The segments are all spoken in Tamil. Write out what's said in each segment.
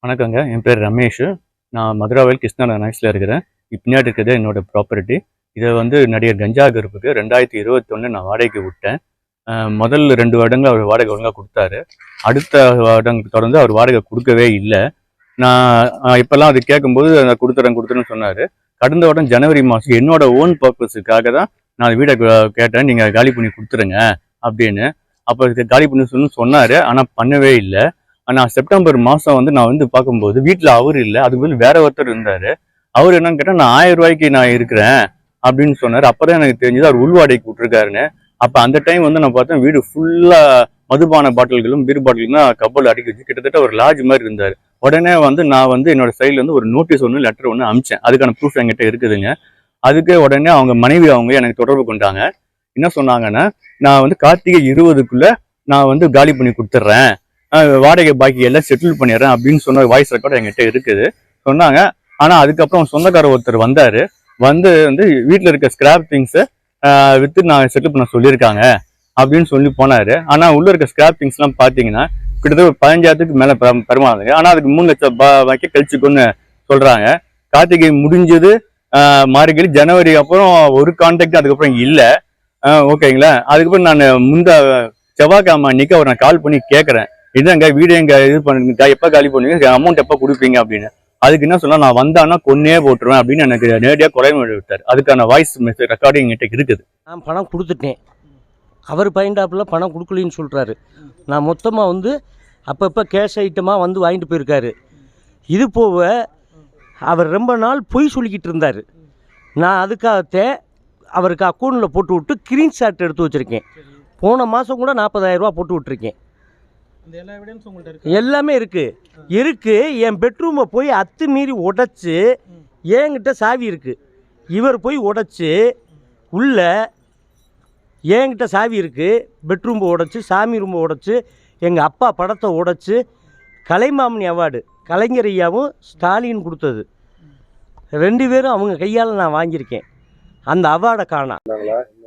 வணக்கங்க. என் பேர் ரமேஷ். நான் மதுராவில் கிருஷ்ணா நகர்ல இருக்கிறேன். பின்னாடி இருக்கிறது என்னோட ப்ராப்பர்ட்டி. இத நடிகர் கஞ்சா கருப்புக்கு 2021 நான் வாடகைக்கு விட்டேன். முதல் 2 வருடங்கள் அவர் வாடகை ஒழுங்கா குடுத்தாரு. அடுத்த வருடம் தொடர்ந்து அவர் வாடகை குடுக்கவே இல்ல. நான் இப்பல்லாம் அது கேட்கும்போது நான் குடுத்துறேன்னு சொன்னாரு. கடந்த வருடம் ஜனவரி மாசம் என்னோட ஓன் பர்ப்பஸுக்காக தான் நான் வீட கேட்டேன். நீங்க காலி பண்ணி குடுத்துருங்க அப்படின்னு. அப்ப காலி பண்ண சொன்னாரு. ஆனா பண்ணவே இல்ல. ஆனா செப்டம்பர் மாசம் நான் பார்க்கும்போது வீட்டுல அவரு இல்ல. அதுக்கு பதில் வேற ஒருத்தர் இருந்தாரு. அவரு என்னன்னு கேட்டா, நான் 1000 ரூபாய்க்கு நான் இருக்கிறேன் அப்படின்னு சொன்னாரு. அப்பதான் எனக்கு தெரிஞ்சது அவர் உள்வாடகைக்கு விட்டுருக்காருன்னு. அப்ப அந்த டைம் நான் பார்த்தேன், வீடு ஃபுல்லா மதுபான பாட்டில்களும் பீர் பாட்டிலும் கப்பல் அடுக்கி வச்சு கிட்டத்தட்ட ஒரு லாட்ஜ் மாதிரி இருந்தாரு. உடனே நான் என்னோட சைட்ல ஒரு நோட்டீஸ் லெட்டர் அனுப்பிச்சேன். அதுக்கான ப்ரூஃப் என்கிட்ட இருக்குதுங்க. அதுக்கு உடனே அவங்க மனைவி எனக்கு தொடர்பு கொண்டாங்க. என்ன சொன்னாங்கன்னா, நான் கார்த்திகை 20க்குள்ள நான் காலி பண்ணி கொடுத்துட்றேன், வாடகை பாக்கி எல்லாம் செட்டில் பண்ணிடுறேன் அப்படின்னு சொன்ன வாய்ஸ் ரெக்கார்டு என்கிட்ட இருக்குது சொன்னாங்க. ஆனா அதுக்கப்புறம் சொந்தக்கார ஒருத்தர் வந்தாரு. வீட்டுல இருக்க ஸ்கிராப் திங்ஸை வித்து நான் செட்டில் பண்ண சொல்லியிருக்காங்க அப்படின்னு சொல்லி போனாரு. ஆனா உள்ள இருக்க ஸ்கிராப் திங்ஸ் எல்லாம் பாத்தீங்கன்னா கிட்டத்தட்ட ஒரு 15,000க்கு மேல பெருமாளுங்க. ஆனா அதுக்கு 3 லட்சம் ரூபாய்க்கு கழிச்சுக்கொன்னு சொல்றாங்க. கார்த்திகை முடிஞ்சது மார்கழி, ஜனவரி அப்புறம் ஒரு கான்டாக்ட் அதுக்கப்புறம் இல்ல. ஓகேங்களா. அதுக்கப்புறம் நான் செவ்வாய்க்கிழமை அன்னைக்கு அவர் நான் கால் பண்ணி கேட்கறேன், என்னங்க வீடு எங்க இது பண்ணுங்க, எப்ப காலி பண்ணுவீங்க, அமௌண்ட் எப்ப கொடுப்பீங்க அப்படின்னு. அதுக்கு என்ன சொன்னா, நான் வந்தானா கொன்னே போட்டுருவேன் அப்படின்னு எனக்கு நேரடியாக கொலை விட்டார். அதுக்கான வாய்ஸ் மெசேஜ் ரெக்கார்டிங் என்கிட்ட இருக்குது. நான் பணம் கொடுத்துட்டேன், அவர் பயன்டாப்புல பணம் கொடுக்கலின்னு சொல்கிறாரு. நான் மொத்தமாக அப்பப்போ கேஷ் ஐட்டமாக வாங்கிட்டு போயிருக்காரு. இது போக அவர் ரொம்ப நாள் பொய் சொல்லிக்கிட்டு இருந்தார். நான் அதுக்காகத்தே அவருக்கு அக்கௌண்ட்டில் போட்டு விட்டு ஸ்க்ரீன்ஷாட் எடுத்து வச்சுருக்கேன். போன மாதம் கூட 40,000 ரூபா போட்டு விட்டுருக்கேன். எல்லாமே இருக்கு. என் பெட்ரூமை போய் அத்துமீறி உடைச்சு, என்கிட்ட சாவி இருக்கு, இவர் போய் உடைச்சு உள்ள என்கிட்ட சாவி இருக்கு, பெட்ரூம்பை உடைச்சு, சாமி ரூம்பை உடைச்சு, எங்கள் அப்பா படத்தை உடைச்சு, கலைமாமணி அவார்டு கலைஞர் ஐயாவும் ஸ்டாலின் கொடுத்தது 2 பேரும் அவங்க கையால் நான் வாங்கியிருக்கேன். அந்த அவார்டை காணோம்.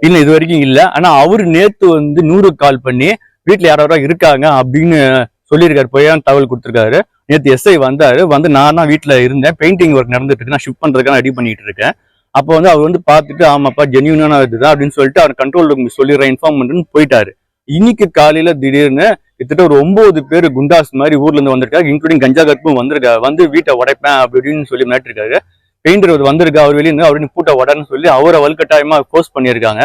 இல்லை, இது வரைக்கும் இல்லை. ஆனால் அவர் நேற்று 100 கால் பண்ணி வீட்டுல யாரோ இருக்காங்க அப்படின்னு சொல்லியிருக்காரு, பொய்யான தகவல் கொடுத்துருக்காரு. நேற்று எஸ்ஐ வந்தாரு. நான் தான் வீட்டுல இருந்தேன், பெயிண்டிங் ஒர்க் நடந்துட்டு இருக்கு, நான் ஷிஃப்ட் பண்றதுக்கான ரெடி பண்ணிட்டு இருக்கேன். அப்போ அவர் பார்த்துட்டு, ஆமாப்பா ஜென்யூனான இதுதான் அப்படின்னு சொல்லிட்டு அவர் கண்ட்ரோல் ரூம் சொல்லிடுறேன், இன்ஃபார்ம் பண்ணுன்னு போயிட்டாரு. இன்னைக்கு காலையில திடீர்னு கிட்டத்தட்ட ஒரு 9 பேர் குண்டாஸ் மாதிரி ஊர்ல இருந்து வந்திருக்காரு, இன்க்ளூடிங் கஞ்சா கற்பும் வந்திருக்காரு. வீட்டை உடைப்பேன் அப்படின்னு சொல்லி மிரட்டிருக்காரு. பெயிண்டர் வந்திருக்கா, அவர் வெளியே இருந்து அவரு பூட்டை உடன்னு சொல்லி அவரை வலுக்கட்டாயமா போஸ்ட் பண்ணியிருக்காங்க.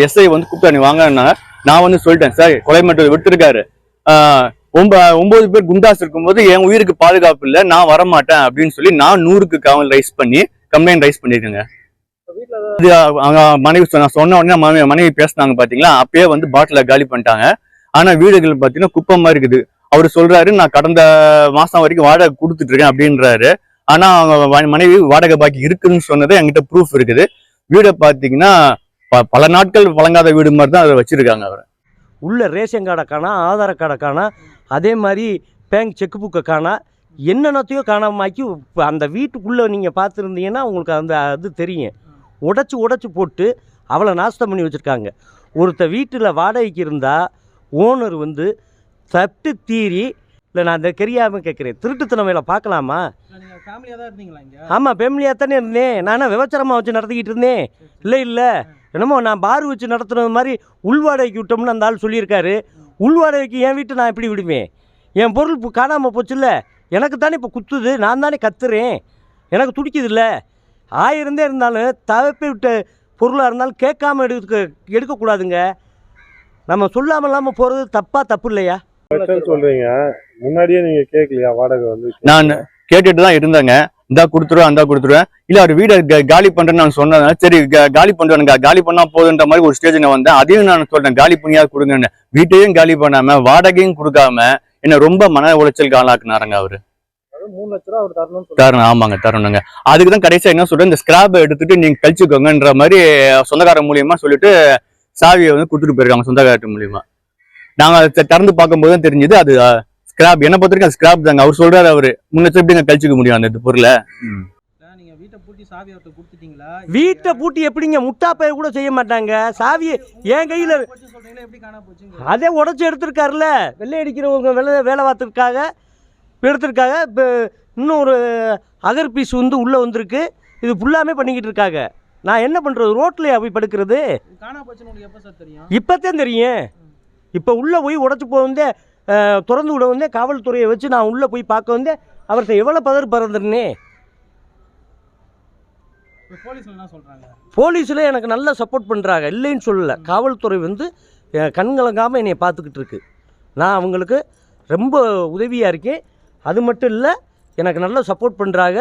எஸ்ஐ கூப்பிட்டா நீ வாங்கினா, நான் சொல்லிட்டேன், சார் கொலை மட்டும் விட்டுருக்காரு, 9 பேர் குண்டாஸ் இருக்கும்போது என் உயிருக்கு பாதுகாப்பு இல்லை, நான் வரமாட்டேன் அப்படின்னு சொல்லி நான் 100க்கு காவல் கம்ப்ளைண்ட் ரைஸ் பண்ணிருக்கேங்க. மனைவி சொன்ன உடனே மனைவி பேசினாங்க பாத்தீங்களா, அப்பயே பாட்டில காலி பண்ணிட்டாங்க. ஆனா வீடுகள் பாத்தீங்கன்னா குப்பை மாதிரி இருக்குது. அவரு சொல்றாரு, நான் கடந்த மாசம் வரைக்கும் வாடகை கொடுத்துட்டு இருக்கேன் அப்படின்றாரு. ஆனா அவங்க மனைவி வாடகை பாக்கி இருக்குன்னு சொன்னது என்கிட்ட ப்ரூஃப் இருக்குது. வீடை பாத்தீங்கன்னா பல நாட்கள் வழங்காத வீடு மாதிரி தான் அதை வச்சிருக்காங்க. அவரை உள்ள ரேஷன் கார்டை காணா, ஆதார கார்டை காணா, அதே மாதிரி பேங்க் செக் புக்கை காணா, என்னென்னத்தையோ காணாமாக்கி அந்த வீட்டுக்குள்ளே நீங்கள் பார்த்துருந்தீங்கன்னா உங்களுக்கு அது தெரியும். உடைச்சி போட்டு அவளை நாஸ்தம் பண்ணி வச்சுருக்காங்க. ஒருத்தர் வீட்டில் வாடகைக்கு இருந்தால் ஓனர் தட்டு தீரி, இல்லை நான் அந்த தெரியாமல் கேட்குறேன், திருட்டுத்தனம் வேலை பார்க்கலாமா? ஆமாம், ஃபேமிலியாக தானே இருந்தேன். நானும் விபச்சாரமாக வச்சு நடத்திக்கிட்டு இருந்தேன். இல்லை என்னமோ நான் பார் வச்சு நடத்துறது மாதிரி உள்வாடகைக்கு விட்டோம்னு அந்த ஆள் சொல்லியிருக்காரு. உள்வாடகைக்கு என் வீட்டை நான் எப்படி விடுவேன்? என் பொருள் இப்போ காணாமல் போச்சுல்ல, எனக்கு தானே இப்போ குத்துது, நான் தானே கத்துறேன், எனக்கு துடிக்குது இல்லை. ஆயிருந்தே இருந்தாலும் தவிர்ப்பு விட்ட பொருளாக இருந்தாலும் கேட்காம எடுக்கக்கூடாதுங்க. நம்ம சொல்லாமல் இல்லாமல் போகிறது தப்பு இல்லையா? சொல்றீங்க, முன்னாடியே நீங்க கேட்கலையா வாடகை? நான் கேட்டுட்டு தான் இருந்தேங்க. இந்தா கொடுத்துருவேன். இல்ல அவர் வீடை காலி பண்றேன்னு நான் சொன்னேன். சரி காலி பண்றேன், காலி பண்ணா போதுன்ற மாதிரி ஒரு ஸ்டேஜ் நான் வந்தேன். அதையும் நான் சொல்றேன், காலி பண்ணியா கொடுங்கன்னு. வீட்டையும் காலி பண்ணாம வாடகையும் கொடுக்காம என்ன ரொம்ப மன உளைச்சல் ஆளாக்குனாருங்க அவரு. 3 லட்சம் ரூபா அவர் தரணும். ஆமாங்க, தரணுங்க. அதுக்குதான் கடைசியா என்ன சொல்றேன், இந்த ஸ்கிராப் எடுத்துட்டு நீங்க கழிச்சுக்கோங்கன்ற மாதிரி சொந்தக்கார மூலியமா சொல்லிட்டு சாவியை கொடுத்துட்டு போயிருக்காங்க சொந்தக்காரத்து மூலியமா. நாங்க திறந்து பார்க்கும்போது தான் தெரிஞ்சது அது ஸ்கிராப். என்ன பொறுத்தவரைக்கும் அது ஸ்கிராப் தாங்க. அவர் சொல்றாரு, அவரு 3 லட்சம் எப்படிங்க கழிச்சுக்க முடியும் அந்த பொருளை? வீட்டை பூட்டி எப்படிங்க? முட்டாப்பைய கூட செய்ய மாட்டாங்க. சாவியை என் கையில அதே உடச்சி எடுத்திருக்காருல்ல, வெள்ளை அடிக்கிறவங்க வேலை பார்த்துருக்காங்க. எடுத்திருக்காங்க. இப்போ இன்னும் ஒரு அகர் பீஸ் வந்து உள்ளே வந்திருக்கு. இது ஃபுல்லாமே பண்ணிக்கிட்டு இருக்காங்க. நான் என்ன பண்ணுறது, ரோட்லேயே போய் படுக்கிறது? காணா போச்சுன்னு உங்களுக்கு எப்போ சார் தெரியும்? இப்போத்தான் தெரியும். இப்போ உள்ளே போய் உடச்சி போக வந்தே, திறந்து விட வந்தே, காவல்துறையை வச்சு நான் உள்ளே போய் பார்க்க வந்தேன். அவர்கிட்ட எவ்வளோ பறந்துருனே. இப்போ போலீஸில் என்ன சொல்கிறாங்க? போலீஸில் எனக்கு நல்லா சப்போர்ட் பண்ணுறாங்க, இல்லைன்னு சொல்லலை. காவல்துறை வந்து கண்கலங்காமல் என்னை பார்த்துக்கிட்டு இருக்கு. நான் அவங்களுக்கு ரொம்ப உதவியாக இருக்கேன். அது மட்டும் இல்லை, எனக்கு நல்லா சப்போர்ட் பண்ணுறாங்க.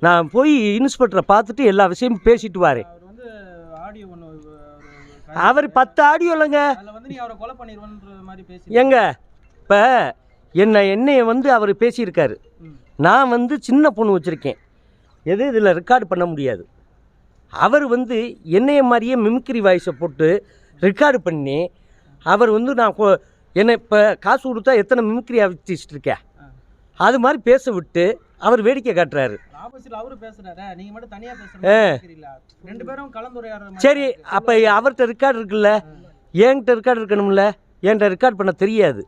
நான் போய் இன்ஸ்பெக்டரை பார்த்துட்டு எல்லா விஷயமும் பேசிட்டு வரேன். அவர் வந்து ஆடியோ ஒன்று, அவர் 10 ஆடியோ இல்லைங்க. அதில் வந்து நீ அவரை கொலை பண்ணிடுவேன்ற மாதிரி பேசி ஏங்க, இப்போ என்னைய வந்து அவர் பேசியிருக்காரு. நான் வந்து சின்ன பொண்ணு வச்சுருக்கேன், எது இதில் ரெக்கார்டு பண்ண முடியாது. அவர் வந்து என்னைய மாதிரியே மிமிக்ரி வாய்ஸை போட்டு ரெக்கார்டு பண்ணி, அவர் வந்து என்னை இப்போ காசு கொடுத்தா எத்தனை மிமிக்ரி ஆர்டிஸ்ட் இருக்கேன், அது மாதிரி பேச விட்டு அவர் வேடிக்கை காட்டுறாரு. ஆப்போசிட்ல அவரு பேசுறாரு, நீங்க மட்டும் தனியா பேசுறீங்க. ரெண்டு பேரும் கலந்துரையாடுற. சரி, அப்போ அவர்கிட்ட ரெக்கார்டு இருக்குல்ல, என்கிட்ட ரெக்கார்டு இருக்கணும்ல. என்கிட்ட ரெக்கார்ட் பண்ண தெரியாது.